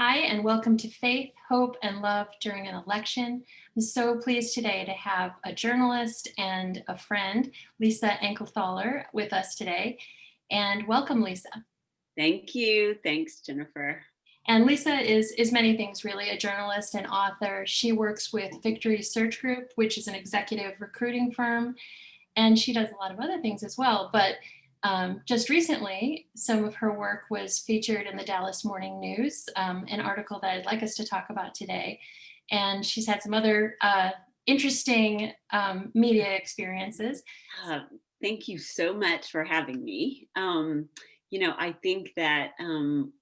Hi, and welcome to Faith, Hope, and Love During an Election. I'm so pleased today to have a journalist and a friend, Lesa Engelthaler, with us today. And welcome, Lesa. Thank you. Thanks, Jennifer. And Lesa is many things, really, a journalist and author. She works with Victory Search Group, which is an executive recruiting firm, and she does a lot of other things as well. But just recently, some of her work was featured in the Dallas Morning News, an article that I'd like us to talk about today. And she's had some other interesting media experiences. Uh, Thank you so much for having me. I think that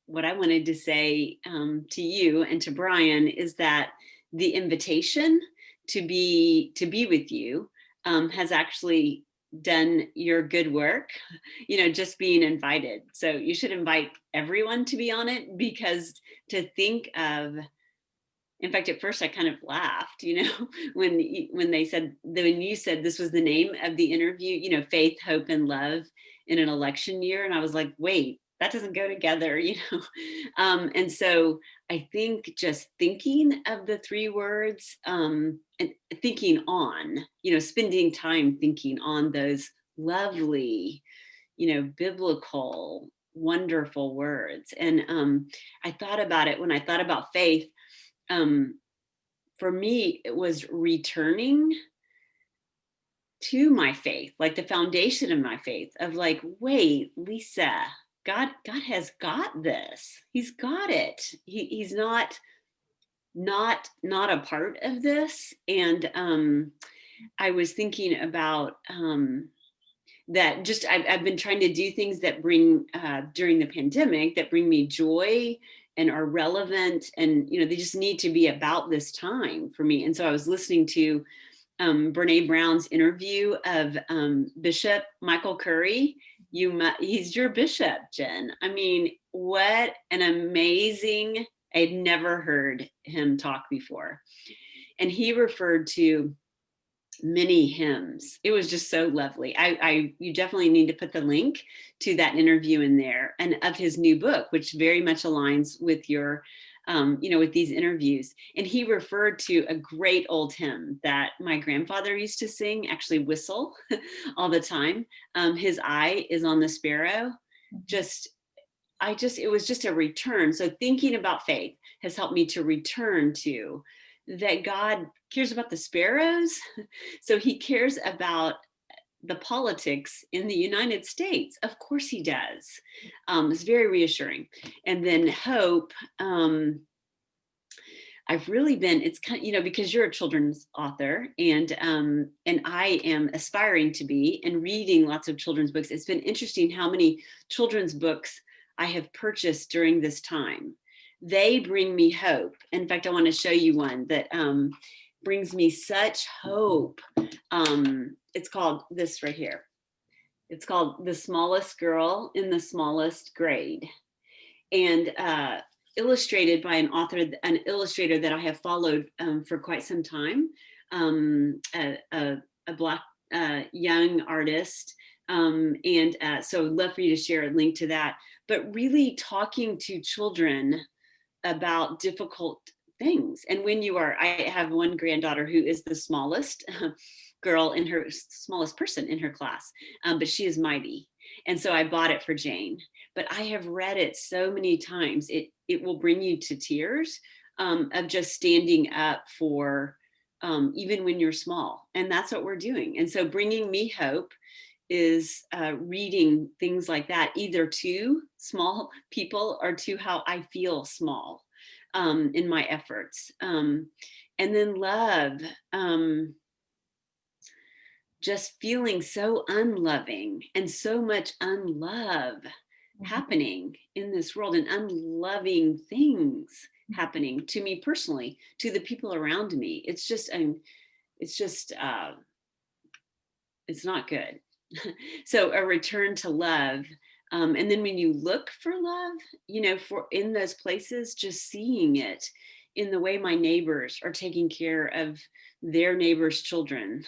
what I wanted to say to you and to Brian is that the invitation to be with you has actually done your good work, just being invited. So you should invite everyone to be on it, because to think of, in fact, at first I kind of laughed, when they said, when you said this was the name of the interview, Faith, Hope, and Love in an election year. And I was like, wait, that doesn't go together, And so I think just thinking of the three words, and thinking on, spending time thinking on those lovely, biblical, wonderful words. And I thought about it when I thought about faith. For me, it was returning to my faith, like the foundation of my faith, of like, wait, Lesa, God has got this. He's got it. He's not a part of this. And I was thinking about that. Just I've been trying to do things that bring during the pandemic that bring me joy and are relevant, and they just need to be about this time for me. And so I was listening to Brene Brown's interview of Bishop Michael Curry. He's your bishop, Jen. I mean, what an amazing, I'd never heard him talk before. And he referred to many hymns. It was just so lovely. You definitely need to put the link to that interview in there, and of his new book, which very much aligns with your with these interviews. And he referred to a great old hymn that my grandfather used to sing, actually whistle all the time. His eye is on the sparrow. It was just a return. So thinking about faith has helped me to return to that God cares about the sparrows. So he cares about the politics in the United States. Of course he does. It's very reassuring. And then hope. I've really been, it's kind of, because you're a children's author, and I am aspiring to be, and reading lots of children's books. It's been interesting how many children's books I have purchased during this time. They bring me hope. In fact, I want to show you one that brings me such hope. It's called this right here. It's called The Smallest Girl in the Smallest Grade. And illustrated by an illustrator that I have followed for quite some time, a Black young artist. So I'd love for you to share a link to that. But really talking to children about difficult things. And when I have one granddaughter who is the smallest smallest person in her class, but she is mighty. And so I bought it for Jane, but I have read it so many times. It will bring you to tears of just standing up for even when you're small. And that's what we're doing. And so bringing me hope is reading things like that, either to small people or to how I feel small in my efforts. And then love, just feeling so unloving and so much unlove happening in this world, and unloving things happening to me personally, to the people around me. It's not good. So a return to love. And then when you look for love, for in those places, just seeing it in the way my neighbors are taking care of their neighbors' children,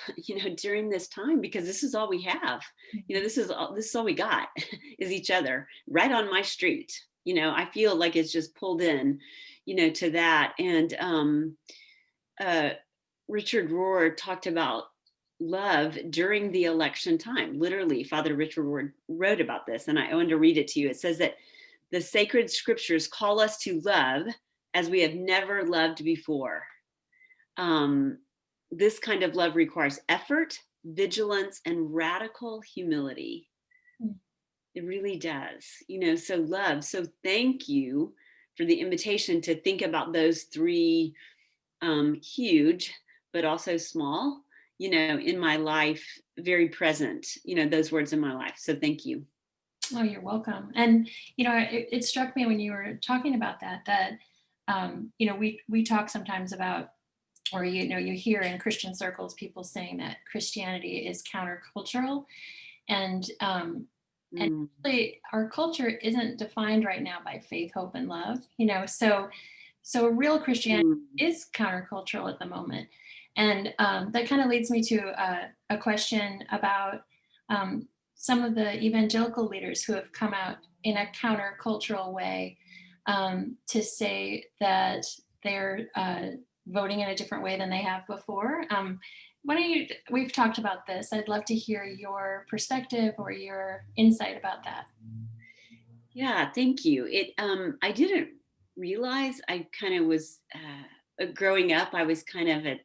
during this time, because this is all we have. This is all we got is each other right on my street, I feel like it's just pulled in, to that. And uh, Richard Rohr talked about love during the election time. Literally, Father Richard Rohr wrote about this, and I wanted to read it to you. It says that the sacred scriptures call us to love as we have never loved before. This kind of love requires effort, vigilance, and radical humility. It really does. So love. So thank you for the invitation to think about those three huge, but also small, in my life, very present, those words in my life. So thank you. Oh, you're welcome. And, it struck me when you were talking about that, we talk sometimes about, or, you hear in Christian circles, people saying that Christianity is countercultural. And, and Mm. really, our culture isn't defined right now by faith, hope, and love, so real Christianity is countercultural at the moment. And that kind of leads me to a question about some of the evangelical leaders who have come out in a countercultural way to say that they're voting in a different way than they have before. We've talked about this. I'd love to hear your perspective or your insight about that. Yeah, thank you. I didn't realize I kind of was, growing up, I was kind of a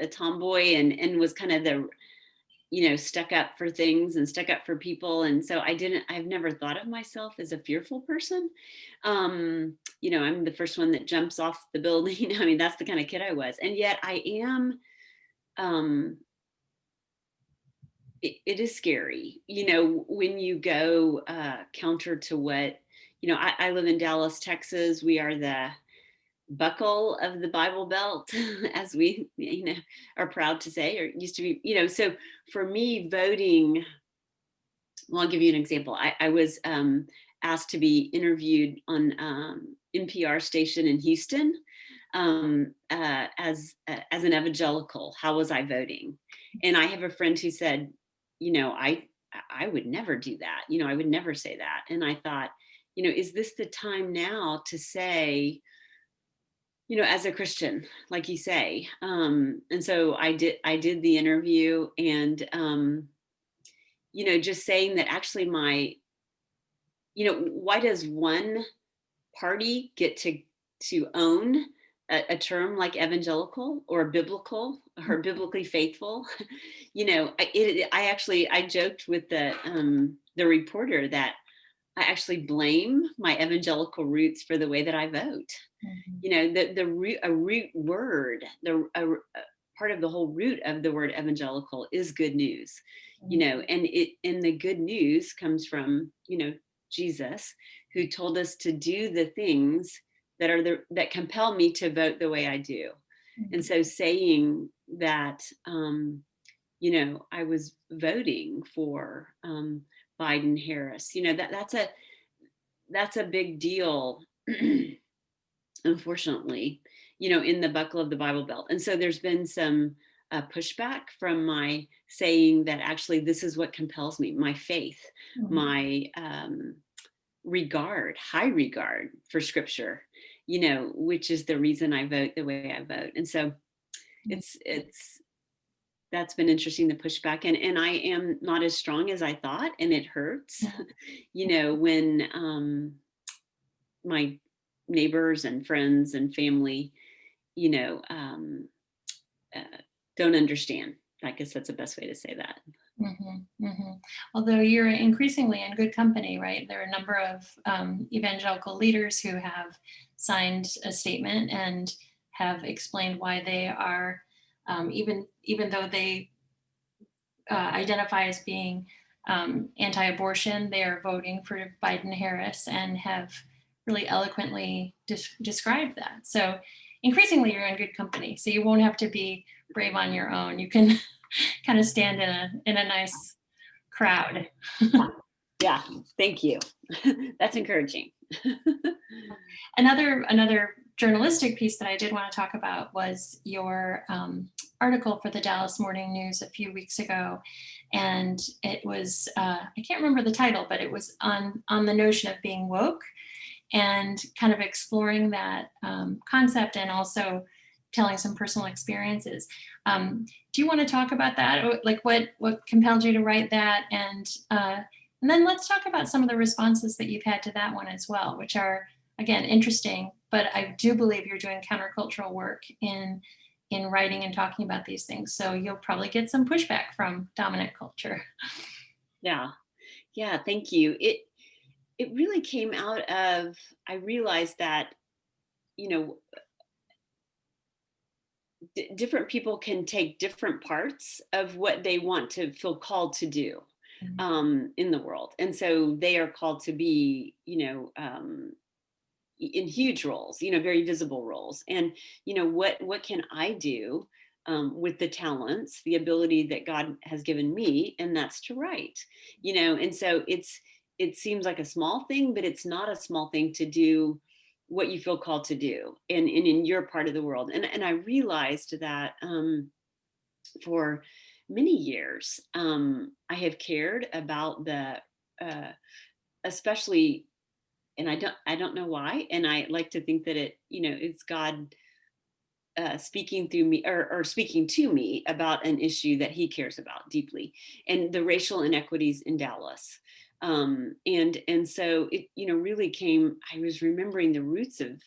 tomboy and was kind of the, stuck up for things and stuck up for people. And so I've never thought of myself as a fearful person. I'm the first one that jumps off the building. I mean, that's the kind of kid I was. And yet I am, it is scary, when you go counter to what, I live in Dallas, Texas. We are the buckle of the Bible Belt, as we, are proud to say, or used to be, so for me, voting, well, I'll give you an example. I was asked to be interviewed on NPR station in Houston as an evangelical. How was I voting? And I have a friend who said, I would never do that. I would never say that. And I thought, is this the time now to say, as a Christian, like you say? And so I did the interview, and just saying that actually why does one party get to own a term like evangelical or biblical or biblically faithful? I joked with the reporter that I actually blame my evangelical roots for the way that I vote. The root word, part of the whole root of the word evangelical is good news, and the good news comes from, Jesus, who told us to do the things that compel me to vote the way I do. And so saying that, I was voting for Biden Harris, that's a big deal, unfortunately, in the buckle of the Bible Belt. And so there's been some pushback from my saying that actually this is what compels me, my faith, my high regard for scripture, which is the reason I vote the way I vote. And so that's been interesting, the pushback. And I am not as strong as I thought, and it hurts, when my neighbors and friends and family, don't understand. I guess that's the best way to say that. Although you're increasingly in good company, right? There are a number of evangelical leaders who have signed a statement and have explained why they are, even though they identify as being anti-abortion, they are voting for Biden Harris and have really eloquently described that. So increasingly you're in good company. So you won't have to be brave on your own. You can kind of stand in a nice crowd. Yeah, thank you. That's encouraging. Another journalistic piece that I did want to talk about was your article for the Dallas Morning News a few weeks ago, and it was I can't remember the title, but it was on the notion of being woke and kind of exploring that concept and also telling some personal experiences. Do you want to talk about that? Like what compelled you to write that? And then let's talk about some of the responses that you've had to that one as well, which are, again, interesting, but I do believe you're doing countercultural work in writing and talking about these things. So you'll probably get some pushback from dominant culture. Yeah. Yeah. Thank you. It really came out of, I realized that, you know, different people can take different parts of what they want to feel called to do in the world. And so they are called to be, in huge roles, very visible roles. And, what can I do with the talents, the ability that God has given me, and that's to write, and so it seems like a small thing, but it's not a small thing to do what you feel called to do in your part of the world. And I realized that for many years, I have cared about the, especially, and I don't know why. And I like to think that it's God speaking through me or speaking to me about an issue that he cares about deeply, and the racial inequities in Dallas. And so it, really came, I was remembering the roots of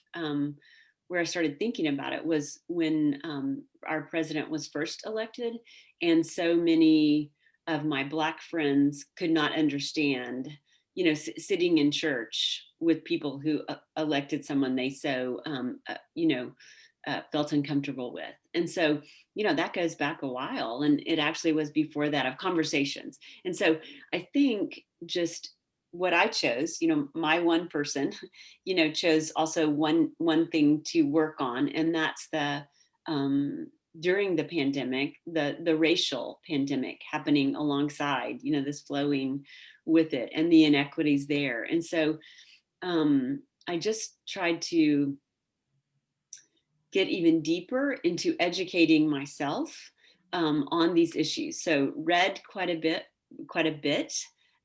where I started thinking about it was when our president was first elected. And so many of my Black friends could not understand, sitting in church with people who elected someone they so, felt uncomfortable with. And so, that goes back a while. And it actually was before that of conversations. And so I think just what I chose, my one person, chose also one thing to work on. And that's the, during the pandemic, the racial pandemic happening alongside, this flowing with it and the inequities there. And so I just tried to get even deeper into educating myself on these issues. So read quite a bit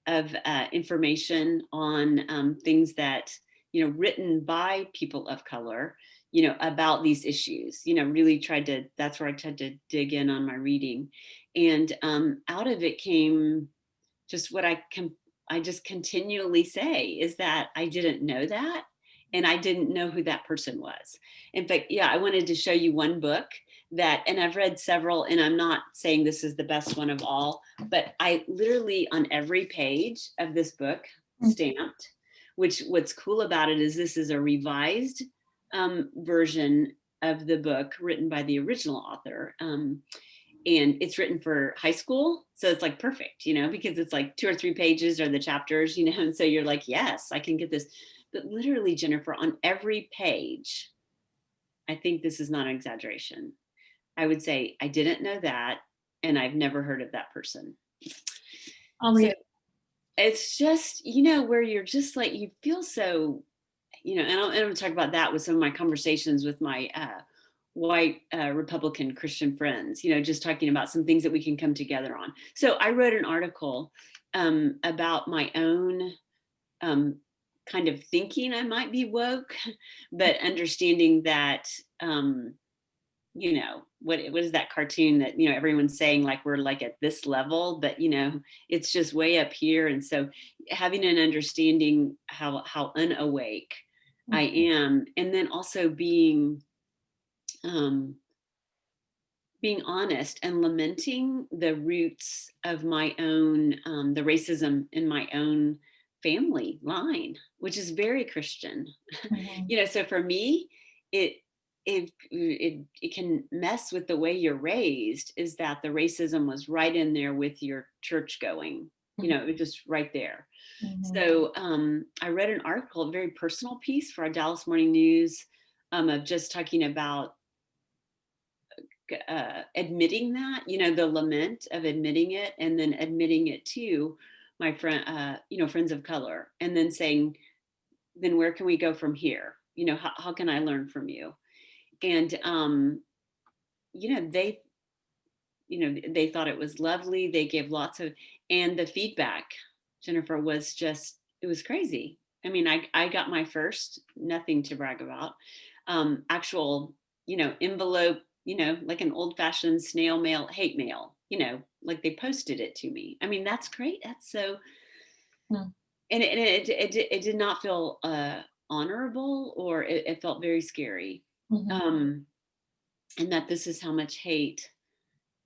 of information on things that, written by people of color, about these issues, really that's where I tried to dig in on my reading. And out of it came just what I just continually say is that I didn't know that. And I didn't know who that person was. In fact, yeah, I wanted to show you one book and I've read several, and I'm not saying this is the best one of all, but I literally on every page of this book stamped, which what's cool about it is this is a revised version of the book written by the original author. And it's written for high school. So it's like perfect, because it's like 2 or 3 pages are the chapters, and so you're like, yes, I can get this. But literally, Jennifer, on every page, I think this is not an exaggeration, I would say, I didn't know that, and I've never heard of that person. So it's just, where you're just like, you feel so, and I'm talk about that with some of my conversations with my white Republican Christian friends, just talking about some things that we can come together on. So I wrote an article about my own kind of thinking I might be woke, but understanding that, what is that cartoon that, everyone's saying like we're like at this level, but it's just way up here. And so having an understanding how unawake I am, and then also being honest and lamenting the roots of my own, the racism in my own family line, which is very Christian. So for me, it can mess with the way you're raised, is that the racism was right in there with your church going, it was just right there. So I read an article, a very personal piece for our Dallas Morning News, of just talking about admitting that, the lament of admitting it, and then admitting it to my friend, friends of color, and then saying then where can we go from here? How can I learn from you? And you know, they they thought it was lovely. They gave lots of, and the feedback, Jennifer, was just, it was crazy. I mean, I got my first, nothing to brag about, actual, envelope, like an old fashioned snail mail, hate mail, like they posted it to me. I mean, that's great. That's so, Mm. and it did not feel honorable, or it felt very scary. Mhm. Um, and that this is how much hate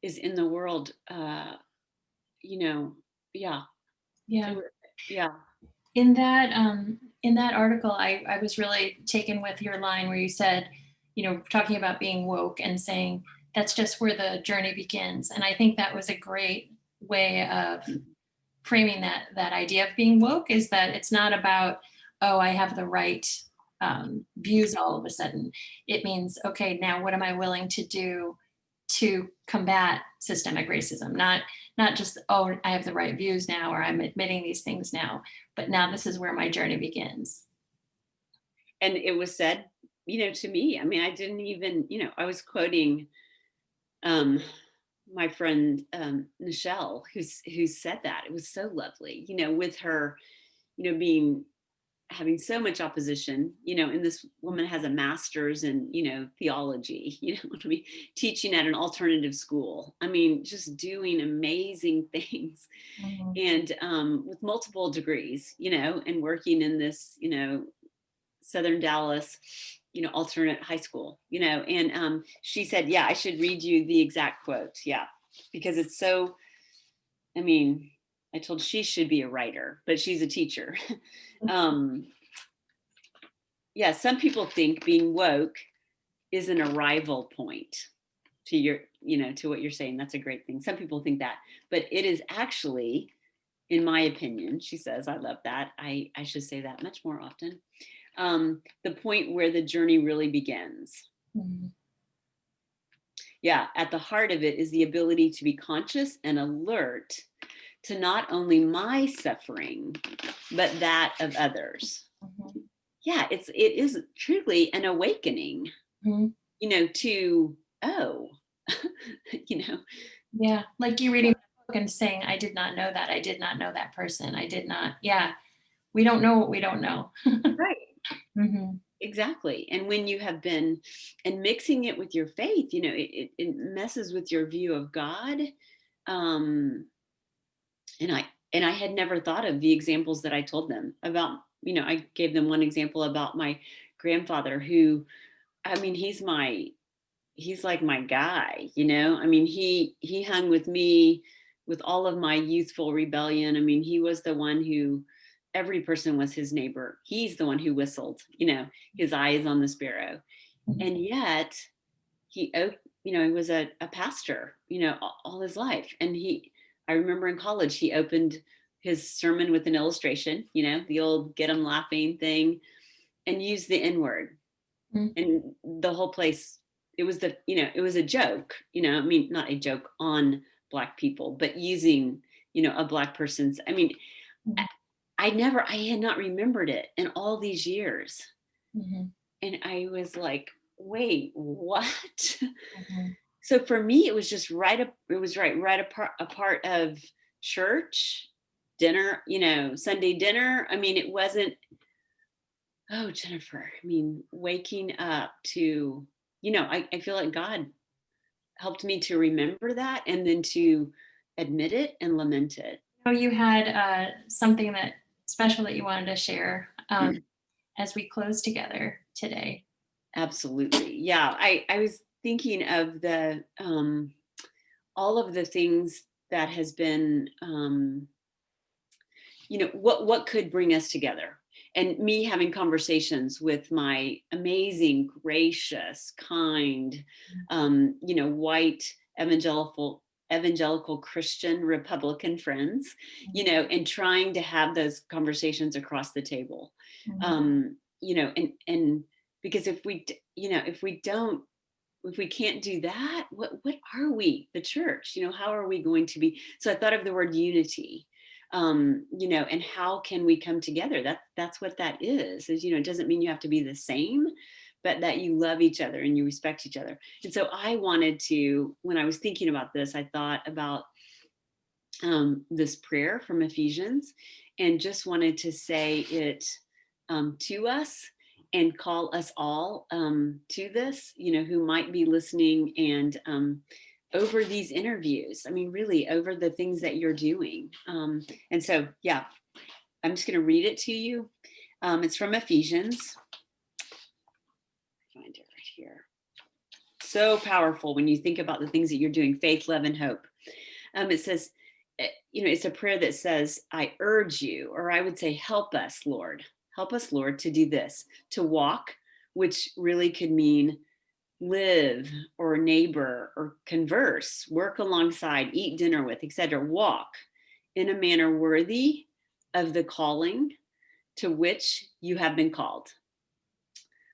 is in the world. You know, yeah, it Yeah. wa yeah. In that article, I was really taken with your line where you said, talking about being woke and saying that's just where the journey begins. And I think that was a great way of framing that idea of being woke, is that it's not about, oh, I have the right views all of a sudden. It means, okay, now what am I willing to do to combat systemic racism? Not just, oh, I have the right views now, or I'm admitting these things now, but now this is where my journey begins. And it was said, to me, I mean, I didn't even, I was quoting, um, my friend, Nichelle, who said that. It was so lovely, with her, being having so much opposition, and this woman has a master's in, theology, I mean, teaching at an alternative school. I mean, just doing amazing things, Mhm. and with multiple degrees, and working in this, Southern Dallas, alternate high school, and she said, yeah, I should read you the exact quote. Yeah, because it's so, I mean, I told she should be a writer, but she's a teacher. um, yeah, some people think being woke is an arrival point to your, to what you're saying. That's a great thing. Some people think that, but it is actually, in my opinion, she says, I love that. I should say that much more often. The point where the journey really begins. Mhm. Yeah, at the heart of it is the ability to be conscious and alert to not only my suffering, but that of others. Mhm. Yeah, it is truly an awakening, Mhm. to, oh, you know, Yeah, like you reading the book and saying, I did not know that. I did not know that person. I did not. Yeah, we don't know what we don't know. right, Mhm. exactly. And when you have been, and mixing it with your faith, it messes with your view of God. Um, and I had never thought of the examples that I told them about, I gave them one example about my grandfather who, I mean, he's like my guy, I mean, he hung with me with all of my youthful rebellion. I mean, he was the one who, every person was his neighbor. He's the one who whistled, his eye is on the sparrow. Mhm. And yet he was a pastor, all his life. And I remember in college, he opened his sermon with an illustration, the old get 'em laughing thing, and used the N word. Mhm. And the whole place, it was a joke, I mean, not a joke on Black people, but using, a Black person's, I mean, Mhm. I had not remembered it in all these years. Mhm. And I was like, wait, what? Mhm. So for me, it was just it was right a part of church, dinner, Sunday dinner. I mean, it wasn't, oh, Jennifer, I mean, waking up to, I feel like God helped me to remember that, and then to admit it and lament it. Oh, you had something that special that you wanted to share as we close together today. Absolutely. Yeah. I was thinking of all of the things that has been, what could bring us together, and me having conversations with my amazing, gracious, kind, white evangelical Christian Republican friends, and trying to have those conversations across the table. Mhm. And because if we can't do that, what are we, the church? How are we going to be? So I thought of the word unity. and how can we come together? That's what that is, it doesn't mean you have to be the same, but that you love each other and you respect each other. And so I wanted to, when I was thinking about this, I thought about this prayer from Ephesians, and just wanted to say it to us and call us all to this, who might be listening, and over these interviews. I mean, really over the things that you're doing. And so, yeah, I'm just going to read it to you. It's from Ephesians. Find it right here. So powerful when you think about the things that you're doing: faith, love, and hope. It says, it's a prayer that says, I urge you, or I would say, help us, Lord, to do this, to walk, which really could mean live or neighbor or converse, work alongside, eat dinner with, etc. Walk in a manner worthy of the calling to which you have been called,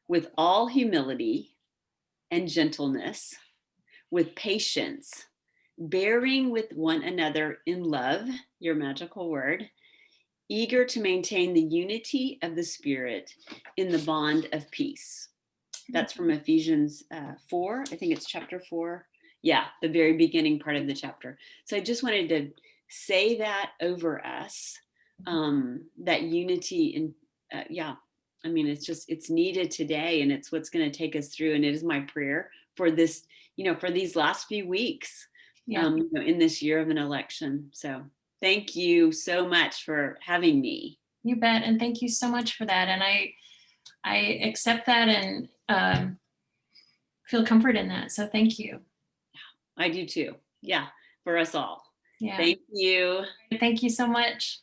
with all humility and gentleness, with patience, bearing with one another in love, your magical word, eager to maintain the unity of the Spirit in the bond of peace. That's from Ephesians 4. I think it's chapter 4. Yeah, the very beginning part of the chapter. So I just wanted to say that over us, that unity. And I mean, it's needed today, and it's what's going to take us through. And it is my prayer for this, for these last few weeks, in this year of an election. So thank you so much for having me. You bet. And thank you so much for that. And I accept that and feel comfort in that. So thank you. I do too. Yeah, for us all. Yeah. Thank you. Thank you so much.